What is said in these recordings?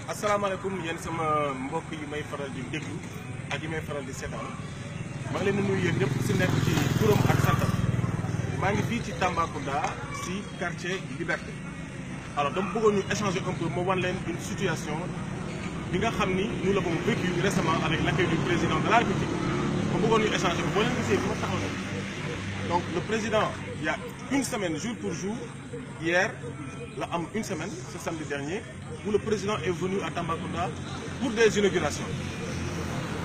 asalaamaaleykum yéen sama mbokk yi may faral di déglu ak yi may faral di seetaan maa ngi leen di nuyu yéen ñëpp si nekk ci turam ak santam maa ngi fii ci Tambacounda si quartier Liberté. alors dama bëggoon ñu échanger un peu ma wan leen une situation bi nga xam ni nous l'avons vécu récemment avec l'accueil du président de la République ma bëggoon ñu échanger boo leen gisee bi ma taxaw na donc le président il y a une semaine jour pour jour hier la am une semaine ce samedi dernier où le président est venu à Tambacounda pour des inaugurations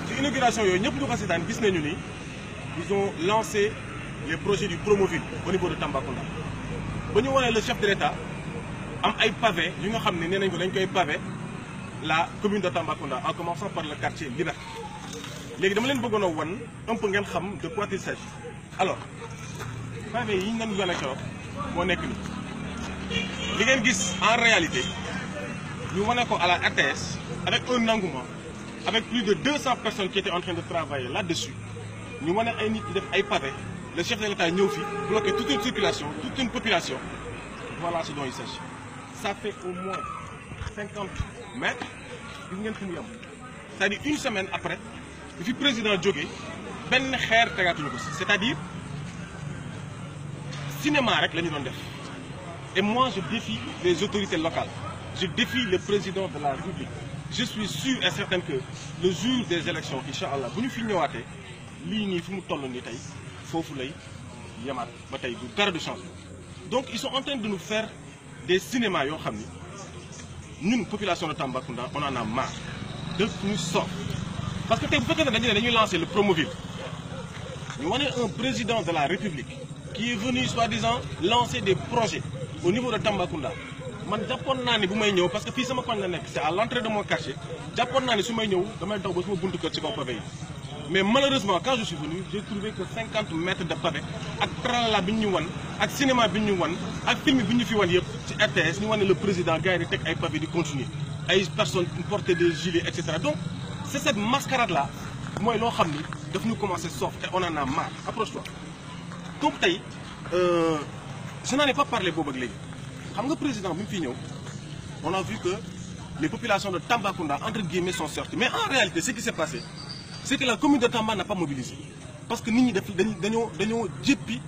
ci inauguration yooyu ñëpp ñu ko seetaan gis nañu ni ils ont lancé les projets du Promoville au niveau de Tambacounda ba ñu wanee le chef de l'État am ay pavé yu nga xam ne nee nañ ko dañ koy pavé la commune de Tambacounda en commençant par le quartier Liberté. léegi dama leen bëggoon a wan un peu ngeen xam de quoi il s'agit. alors pavé yi ñu leen wane keroog moo nekk nii li ngeen gis en réalité ñu wane ko à la RTS avec un engouement avec plus de 200 personnes qui étaient en train de travailler là-dessus ñu wane ay nit di def ay pavé le chef de l'État ñëw fi bloqué toute une circulation toute une population. Voilà ce dont il s'agit. Ça fait au moins 50 mètres gis ngeen fi mu yem c'est-à-dire une semaine après bi fi président jógee benn xeer tegaatuñu ko si c'est-à-dire cinéma rek la ñu doon def. Et moi je défie les autorités locales je défie le président de la République je suis sûr et certain que le jour des élections inch'Allah bu ñu fi ñëwaatee lii nii fi mu toll nii tey foofu lay yemaat ba tey du dara du changement. Donc ils sont en train de nous faire des cinémas yoo xam ni ñun population de Tambacounda on en a marre de nous sortir parce que tey bu fekkee ne dañuy lancer le Promoville ñu wane un président de la République qui est venu soi-disant lancer des projets au niveau de Tambacounda man jàppoon naa ni bu may ñëw parce que fii sama koñ la nekk c'est à l'entrée de mon quartier jàppoon naa ni su may ñëw damay daw ba suma buntu kër ci kaw pavé yi mais malheureusement quand je suis venu j'ai trouvé que 50 mètres de pavé ak tralala bi ñu wan ak cinéma bi ñu wan ak film bi ñu fi wan yëpp ci RTS ñu wane le président gars yi di teg ay pavé di continuer ay personnes porter des gilets et cetera donc c'est cette mascarade là mooy loo xam ni daf ñu commencer soof et on en a marre approche-toi donc tey je n'en ai pas parlé boobu ak léegi xam nga président bi mu fi ñëw on a vu que les populations de Tambacounda entre guillemets sont sorties mais en réalité ce qui s'est passé c'est que la commune de Tamba n'a pas mobilisé parce que nit ñi def dañoo jéppi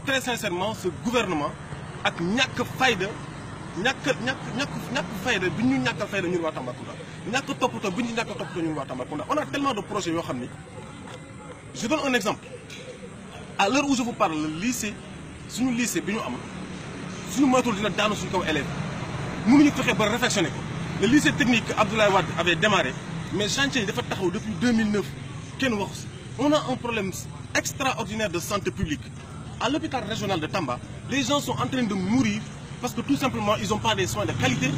très sincèrement ce gouvernement ak ñàkk fayda ñàkk fayda bi ñu ñàkkal fayda ñun waa Tambacounda ñàkk toppatoo bi ñu ñàkk toppatoo ñun waa Tambacounda on a tellement de projets yoo xam ni je donne un exemple à l'heure où je vous parle le lycée suñu lycée bi ñu am suñu moytuwul dina daanu suñu kaw élèves mënuñu fexe ba réfectionner ko le lycée technique Abdoulaye Wade avait démarré mais chantier yi dafa taxaw depuis 2009 kenn waxu si on a un problème extraordinaire de santé publique à l'hôpital régional de Tamba les gens sont en train de mourir parce que tout simplement ils ont pas des soins de qualité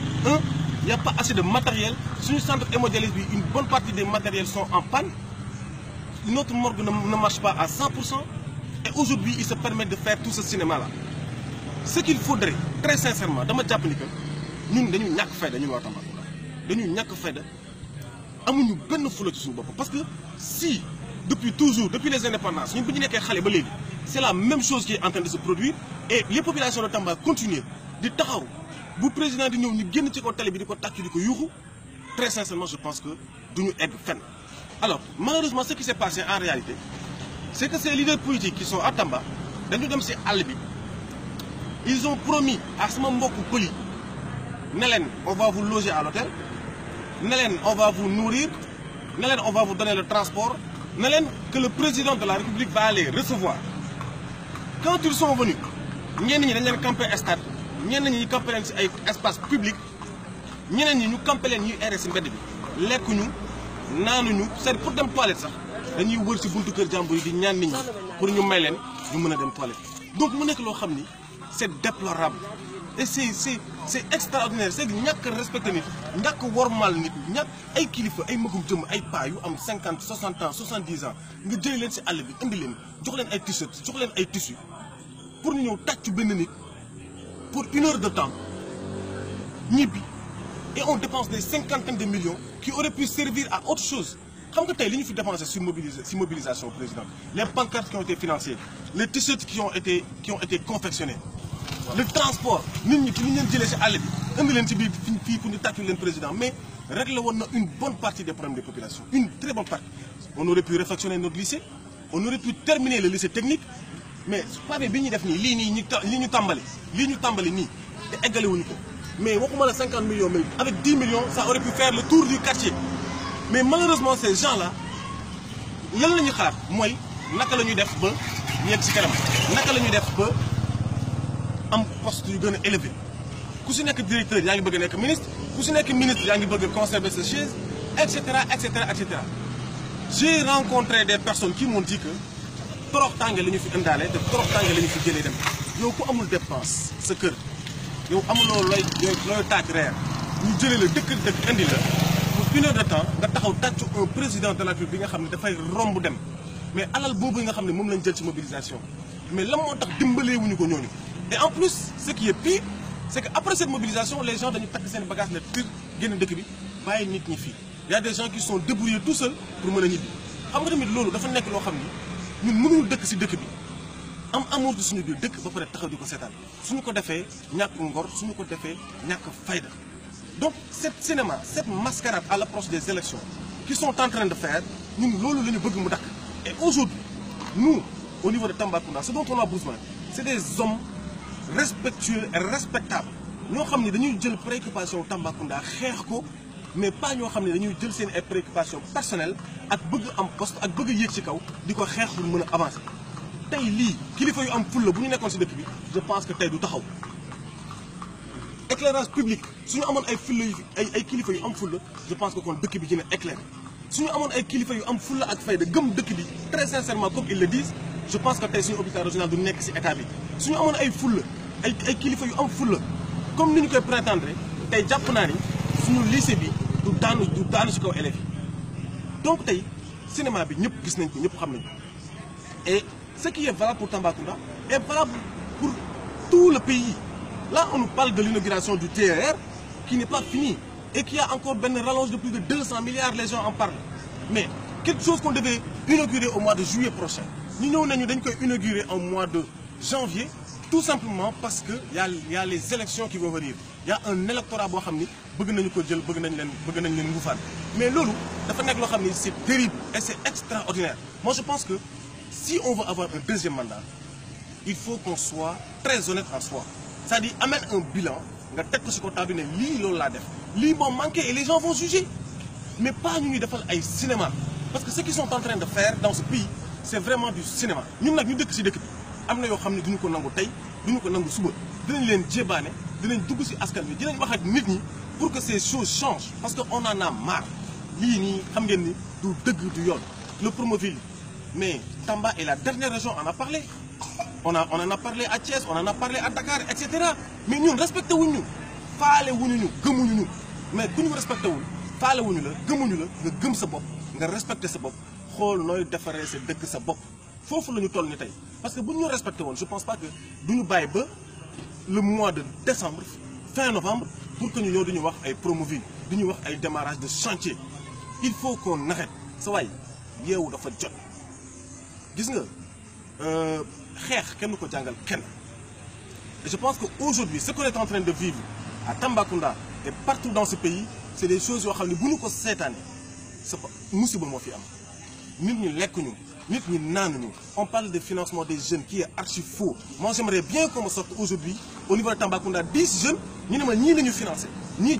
il y a pas assez de matériel suñu centre hémodialyse bi une bonne partie des matériels sont en panne notre morgue ne marche pas à 100% et aujourd'hui ils se permettent de faire tout ce cinéma là ce qu'il faudrait très sincèrement dama jàpp ni que ñun dañu ñàkk fayda ñun waa Tambacounda dañu ñàkk fayda amuñu benn fula ci suñu bopp parce que si depuis toujours depuis les indépendances ñun bu ñu nekkee xale ba léegi c'est la même chose qui est en train de se produire et les populations de Tamba continuent di taxaw bu président di ñëw ñu génn ci kaw tali bi di ko tàccu di ko yuuxu très sincèrement je pense que duñu egg fenn. alors malheureusement ce qui s'est passé en réalité c'est que ces leaders politiques qui sont à Tamba dañu dem ci àll bi ils ont promis à sama mbokku pël yi ne leen on va vous loger à l'hôtel ne leen on va vous nourrir ne leen on va vous donner le transport ne leen que le président de la République va les recevoir quand ils sont venus ñenn ñi dañ leen camper stade ñenn ñi ñu camper leen ci ay espace public ñeneen ñi ñu camper leen ñuy errer ci mbedd bi lekkuñu naanuñu c'est pour dem toilette sax dañuy wër ci buntu kër jàmbur yi di ñaan nit ñi pour ñu may leen ñu mën a dem toilette donc mu nekk loo xam ni c'est déplorable et c'est extraordinaire c'est ñàkk respecté nit ñàkk wormal nit ñàkk ay kilifa ay magum jëm ay paa yu am 50 60 ans 70 ans nga jëlee leen ci àll bi indi leen jox leen ay t-shirt jox leen ay tissus pour ñu ñëw tàcc benn nit pour 1 heure de temps ñibbi et on dépense des cinquantaines de millions qui auraient pu servir à autre chose xam nga tey li ñu fi dépensé sur mobilisation président les pancartes qui ont été financées les t-shirts qui ont été confectionnés le transport nit ñi ci ni ñu leen jëlee ci àll bi indi leen ci biir fii pour ñu tàccu leen président mais réglé woon na une bonne partie des problèmes des populations une très bonne partie. On aurait pu réfectionner notre lycée on aurait pu terminer le lycée technique mais pavé bi ñuy def nii lii ñu tàmbali nii te eggale wuñu ko mais waxuma la 50 millions mais avec 10 millions ça aurait pu faire le tour du quartier mais malheureusement ces gens là lan la ñuy xaar mooy naka la ñuy def ba ñeeg ci kanam naka la ñuy def ba am poste yu gën a élevé ku si nekk directeur yaa ngi bëgg a nekk ministre ku si nekk ministre yaa ngi bëgg a conserver sa chaise et cetera et cetera et cetera. J'ai rencontré des personnes qui m'ont dit que toroxtaange la ñu fi indaale te toroxtaange la ñu fi jëlee dem yow ku amul dépense sa kër yow amuloo looy taaj reer ñu jëlee la dëkk indi la pour 1 heure de temps nga taxaw tàccu un président de la République bi nga xam ne dafay romb dem mais alal boobu nga xam ne moom lañ jël ci mobilisation mais lan moo tax dimbalee wuñu ko ñooñu et en plus ce qui est pire c'est que après cette mobilisation les gens dañu takk seen bagage ne tir génn dëkk bi bàyyi nit ñi fii y a des gens qui sont débrouillés tout seuls pour mën a ñibbi xam nga tamit loolu dafa nekk loo xam ni ñun mënuñu dëkk si dëkk bi am amour de suñu biir dëkk ba pare taxaw di ko seetaan suñu ko defee ñàkk ngor suñu ko defee ñàkk fayda donc cette mascarade à l'approche des élections qu'ils sont en train de faire ñun loolu la ñu bëgg mu dakk et aujourd'hui nous au niveau de Tambacounda ce dont on a besoin c'est des hommes respectueux et respectables ñoo xam ne dañuy jël préoccupation Tambacounda xeex ko mais pas ñoo xam ne dañuy jël seen ay préoccupations personnelles ak bëgg am poste ak bëgg yéeg ci kaw di ko xeex pour mën a avancer tey lii kilifa yu am fulla bu ñu nekkoon ci dëkk bi je pense que tey du taxaw éclairage public suñu amoon ay fulla yu ay kilifa yu am fulla je pense que kon dëkk bi dina éclairé suñu amoon ay kilifa yu am fulla ak fayda gëm dëkk bi très sincèrement comme ils le disent je pense que tey suñu hôpital régional du nekk ci état bi suñu amoon ay fulla ay kilifa yu am fulla comme ni ñu koy prétendre tey jàpp naa ni suñu lycée bi du daanu ci kaw élèves yi donc tey cinéma bi ñëpp gis nañ ko ñëpp xam nañ ko et ce qui est valable pour Tambacounda est valable pour tout le pays. Là, on nous parle de l'inauguration du TER qui n'est pas fini et qui a encore une rallonge de plus de 200 milliards, les gens en parlent. Mais quelque chose qu'on devait inaugurer au mois de juillet prochain. Nous avons inauguré en mois de janvier, tout simplement parce qu'il y a les élections qui vont venir. Il y a un électorat qui veut mais lolo, c'est terrible et c'est extraordinaire. Moi, je pense que si on veut avoir un deuxième mandat, il faut qu'on soit très honnête en soi. C'est-à-dire, amène un bilan, nga teg ko ci comptable ne lii loolu laa def lii moo manqué et les gens vont juger mais pas ñu ñuy defal ay cinéma parce que ce qu'ils sont en train de faire dans ce pays c'est vraiment du cinéma ñun nag ñu dëkk ci dëkk bi am na yoo xam ne duñu ko nangu tey duñu ko nangu suba dinañ leen jébaane dinañ dugg ci askan wi dinañ wax ak nit ñi pour que ces choses changent parce que on en a marre lii nii xam ngeen ni du dëgg du yoon le Promoville mais Tamba est la dernière région on en a parlé on en a parlé à Thiès, on en a parlé à Dakar, etc. Mais nous respectons nous. Fallait nous, nous. Mais quand nous respectons, fallait nous, nous gëm sa bop, nga respecter sa bop. Xol noy défaré sa dëkk sa bop. Fofu lañu toll ni tay. Parce que bu ñu respecté won, je pense pas que duñu baye ba le mois de décembre, fin novembre pour que ñu ñëw duñu wax ay Promoville, duñu wax ay démarrage de chantier. Il faut qu'on arrête. Sa way yeewu dafa jot. Gis nga et je pense qu'aujourd'hui, ce qu'on est en train de vivre à Tambacounda et partout dans ce pays, c'est des choses qui nous ont cette année. On parle de financement des jeunes qui est archi faux. Moi, j'aimerais bien qu'on me sorte aujourd'hui, au niveau de Tambacounda, 10 jeunes, nous ne financés, ni